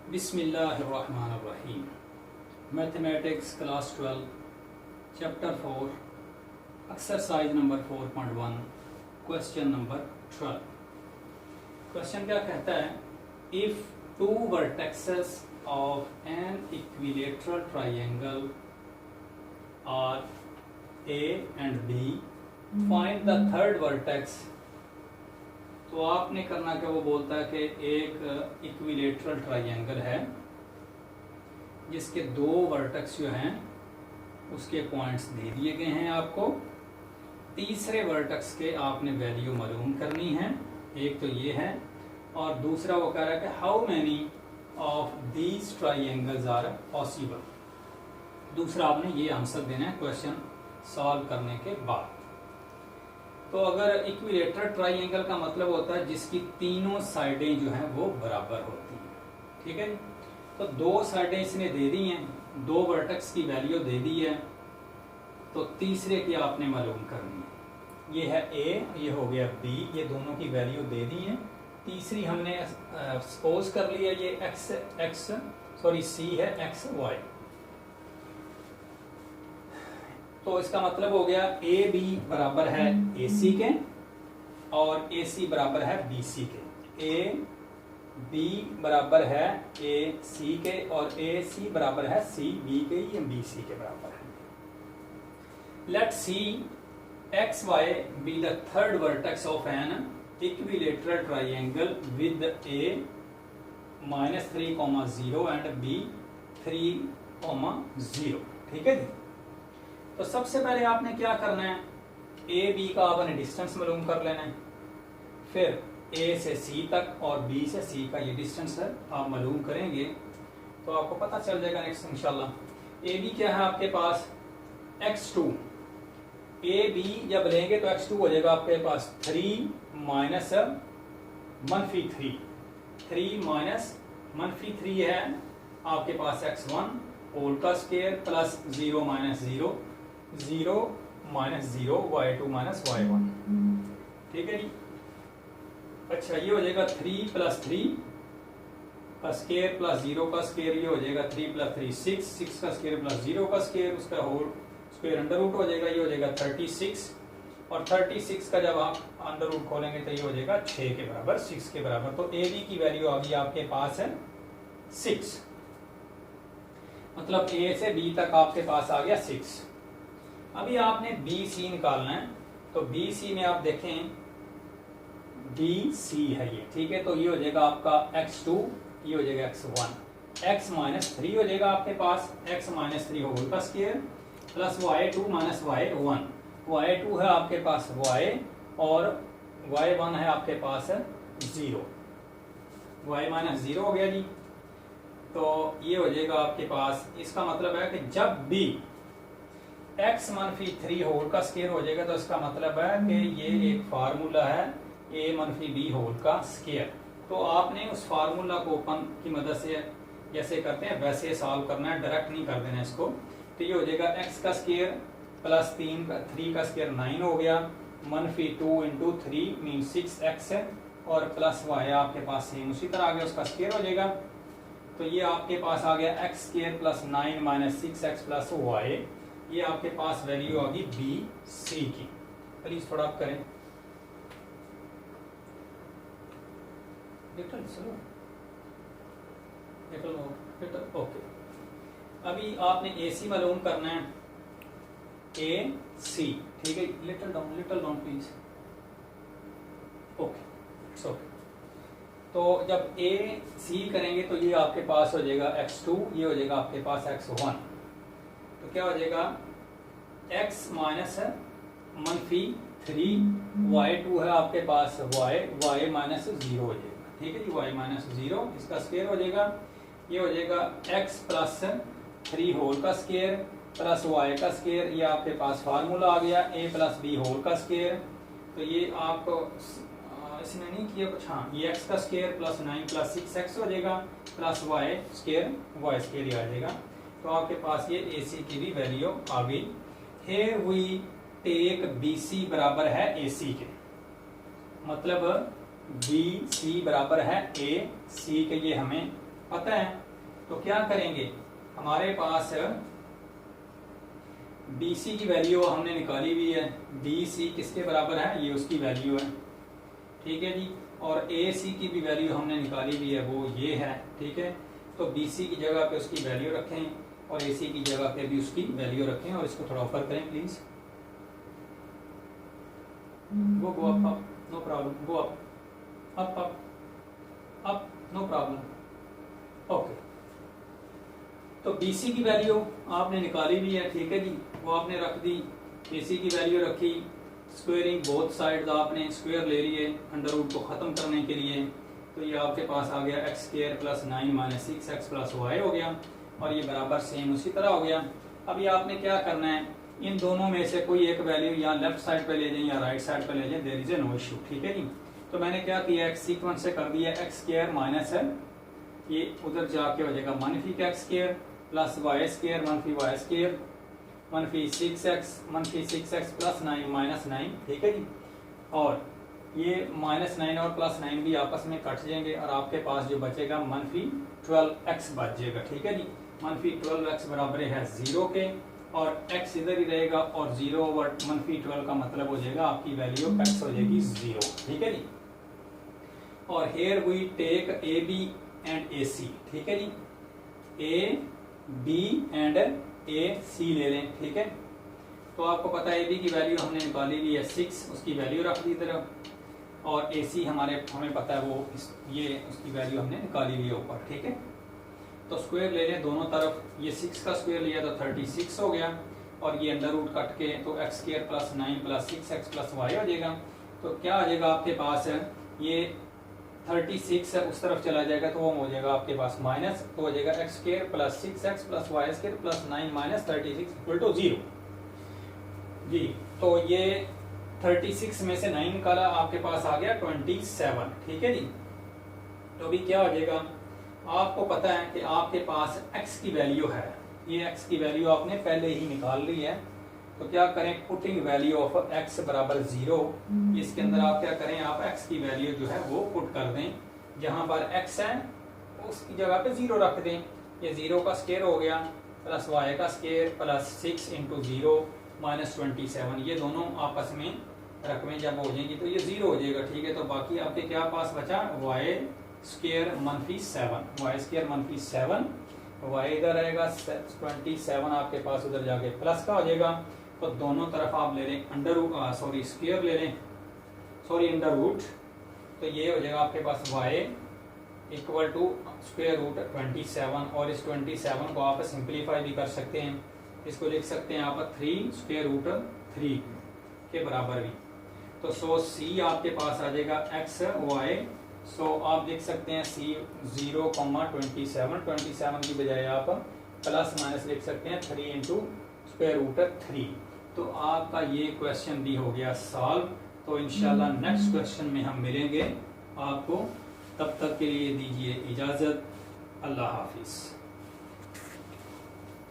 बिस्मिल्लाहिर्रहमानिर्रहीम। Mathematics class 12 chapter 4 exercise number 4.1 question number 12। Question क्या कहता है, if two vertexes of an equilateral triangle are A and B, find the third vertex. तो आपने करना क्या, वो बोलता है कि एक इक्विलेटरल ट्राइंगल है जिसके दो वर्टेक्स जो हैं उसके पॉइंट्स दे दिए गए हैं आपको। तीसरे वर्टेक्स के आपने वैल्यू मालूम करनी है। एक तो ये है और दूसरा वो कह रहा है कि how many of these triangles are possible. दूसरा आपने ये आंसर देना है क्वेश्चन सॉल्व करने के बाद। तो अगर इक्विलेटरल ट्राइंगल का मतलब होता है जिसकी तीनों साइडें जो हैं वो बराबर होती हैं, ठीक है। तो दो साइडें इसने दे दी हैं, दो वर्टेक्स की वैल्यू दे दी है, तो तीसरे की आपने मालूम करनी है। ये है ए, ये हो गया बी, ये दोनों की वैल्यू दे दी है। तीसरी हमने सपोज कर लिया ये सी है एक्स वाई। तो इसका मतलब हो गया ए बी बराबर है ए सी के और ए सी बराबर है बी सी के। ए बी बराबर है ए सी के और ए सी बराबर है सी बी के, ये बी सी के बराबर है। Let C X Y be the third vertex of an equilateral triangle with A -3,0 and B 3,0। ठीक है जी। तो सबसे पहले आपने क्या करना है, ए बी का आपने डिस्टेंस मालूम कर लेना है। फिर ए से सी तक और बी से सी का ये डिस्टेंस है आप मालूम करेंगे तो आपको पता चल जाएगा नेक्स्ट इंशाल्लाह। ए बी क्या है आपके पास x2। ए बी जब लेंगे तो x2 हो जाएगा आपके पास 3 माइनस -3। 3 माइनस -3 है आपके पास x1 होल का square plus 0 minus 0 0 minus 0 y2 minus y1। ठीक है जी। अच्छा ये हो जाएगा 3 प्लस 3 का स्क्वायर प्लस 0 का स्क्वायर, ये हो जाएगा 3 प्लस 3 6 का स्क्वायर प्लस 0 का स्क्वायर, उसका होल स्क्वायर अंडर रूट हो जाएगा, ये हो जाएगा 36। और 36 का जब आप अंडर रूट खोलेंगे तो ये हो जाएगा 6 के बराबर, 6 के बराबर। तो ए बी की वैल्यू आ गई आपके पास है 6, मतलब ए से बी तक आपके पास आ गया 6। अभी आपने बी सी निकालना है, तो बी सी में आप देखें बी सी है ये, ठीक है। तो ये हो जाएगा आपका x2, ये हो जाएगा x1, x माइनस 3 हो जाएगा आपके पास, x माइनस 3 होल का square plus y2 minus y1। y2 है आपके पास y और y1 है आपके पास 0, y माइनस 0 हो गया जी। तो ये हो जाएगा आपके पास, इसका मतलब है कि जब भी x -3 होल का स्क्वायर हो जाएगा तो इसका मतलब है कि ये एक फार्मूला है a - b होल का स्क्वायर। तो आपने उस फार्मूला को ओपन की मदद से जैसे करते हैं वैसे सॉल्व करना है, डायरेक्ट नहीं कर देना इसको। तो ये हो जाएगा x का स्क्वायर प्लस 3 का स्क्वायर 9 हो गया, -2 इंटू 3 मीन 6x है और प्लस y आपके पास सेम उसी तरह आ गया, उसका स्क्वायर हो जाएगा। तो ये आपके पास आ गया x square plus 9 minus 6x plus y। ये आपके पास वैल्यू आ गई बी सी की। प्लीज थोड़ा आप करें, ओके। अभी आपने ए सी मालूम करना है, ए सी, ठीक है। Little down please, okay it's okay. तो जब ए सी करेंगे तो ये आपके पास हो जाएगा x2, ये हो जाएगा आपके पास x1। तो क्या हो जाएगा x माइनस -3 y2 है आपके पास y माइनस 0 हो जाएगा, ठीक है जी। y माइनस 0 इसका स्क्वायर हो जाएगा, ये हो जाएगा x प्लस 3 होल का स्क्वायर प्लस y का स्क्वायर, ये आपके पास फार्मूला आ गया a प्लस b होल का स्क्वायर। तो ये आपको इसने नहीं किया कुछ, हाँ ये x का स्क्वायर प्लस 9 प्लस 6x हो जाएगा प्लस y स्क्वायर ही आ जाएगा। तो आपके पास ये AC की भी वैल्यू आ गई। Here we take BC बराबर है AC के, मतलब BC बराबर है AC के, ये हमें पता है, तो क्या करेंगे, हमारे पास BC की वैल्यू हमने निकाली हुई है, BC किसके बराबर है, ये उसकी वैल्यू है, ठीक है जी। और AC की भी वैल्यू हमने निकाली हुई है, वो ये है, ठीक है। तो BC की जगह पे उसकी वैल्यू रखें और AC की जगह पे भी उसकी वैल्यू रखें, और इसको थोड़ा ऊपर करें please. Go up up, no problem, go up up up up, no problem. Okay, तो BC की वैल्यू आपने निकाली हुई है, ठीक है जी, वो आपने रख दी। AC की वैल्यू रखी, स्क्वेयरिंग बोथ साइड आपने स्क्वायर ले लिए अंडर रूट को खत्म करने के लिए, तो ये आपके पास आ गया X square plus 9 minus 6x plus Y हो गया, और ये बराबर सेम उसी तरह हो गया। अब ये आपने क्या करना है, इन दोनों में से कोई एक वैल्यू या लेफ्ट साइड पे ले जाएं या राइट साइड पे ले जाएं, there is a no issue, ठीक है जी। तो मैंने क्या किया, एक्स सीक्वेंस से कर दिया एक्स स्क्वायर माइनस है, ये उधर जाके हो जाएगा मनफी X square plus Y square मनफी वाई स्क्वायर मनफी 6x प्लस 9 माइनस 9, ठीक है जी। और ये माइनस 9 और प्लस 9 भी आपस में कट जाएंगे, और आपके पास जो बचेगा मनफी 12x बच जाएगा, ठीक है जी। मनफी 12x बराबर है 0 के, और x इधर ही रहेगा, और 0 ओवर मनफी 12 का मतलब हो जाएगा आपकी वैल्यू x हो जाएगी 0, ठीक है जी। और here we take AB and AC, ठीक है जी, AB एंड AC ले लें, ठीक है। तो आपको पता है AB की वैल्यू हमने निकाली हुई है 6, उसकी वैल्यू रख दी तरफ, और AC हमें पता है वो ये उसकी वैल्यू हमने निकाली हुई है ऊपर, ठीक है। तो स्क्वायर ले लें दोनों तरफ, ये 6 का स्क्वायर लिया तो 36 हो गया, और ये अंडर रूट कट के तो X square plus 9 plus 6x plus Y हो जाएगा। तो क्या आ जाएगा आपके पास, ये 36 उस तरफ चला जाएगा तो वो हो जाएगा आपके पास माइनस, तो हो जाएगा X square plus 6x plus Y square plus 9 minus 36 equal to 0 जी। तो ये 36 में से 9 निकाला, आपके पास आ गया 27, ठीक है जी। तो अभी क्या हो जाएगा, आपको पता है कि आपके पास x की वैल्यू है, ये x की वैल्यू आपने पहले ही निकाल ली है, तो क्या करें, पुटिंग वैल्यू ऑफ x बराबर 0, इसके अंदर आप क्या करें, आप x की वैल्यू जो है वो पुट कर दें, जहां पर x है उसकी जगह पे 0 रख दें। ये 0 का स्क्वायर हो गया प्लस y का स्क्वायर प्लस 6 इंटू 0 माइनस 27, ये दोनों आपस में रकमें जब हो जाएंगी तो ये 0 हो जाएगा, ठीक है। तो बाकी आपके क्या पास बचा, y स्क्वायर मनफी 7, वाई स्क्वायर मनफी 7, वाई इधर आएगा 27, आपके पास उधर जाके प्लस का हो जाएगा। तो दोनों तरफ आप ले लें अंडर स्क्वायर ले लें, अंडर रूट, तो ये हो जाएगा आपके पास y equal to square root 27, और इस 27 को आप सिंप्लीफाई भी कर सकते हैं, इसको लिख सकते हैं आप 3 स्क्वायर रूट 3 के बराबर भी। तो सो c आपके पास आ जाएगा x y, सो आप लिख सकते हैं c 0,27 की बजाय आप प्लस माइनस लिख सकते हैं 3 इंटू स्क्वायर रूट 3। तो आपका ये क्वेश्चन भी हो गया सॉल्व। तो इंशाल्लाह नेक्स्ट क्वेश्चन में हम मिलेंगे आपको, तब तक के लिए दीजिए इजाज़त, अल्लाह हाफिज़।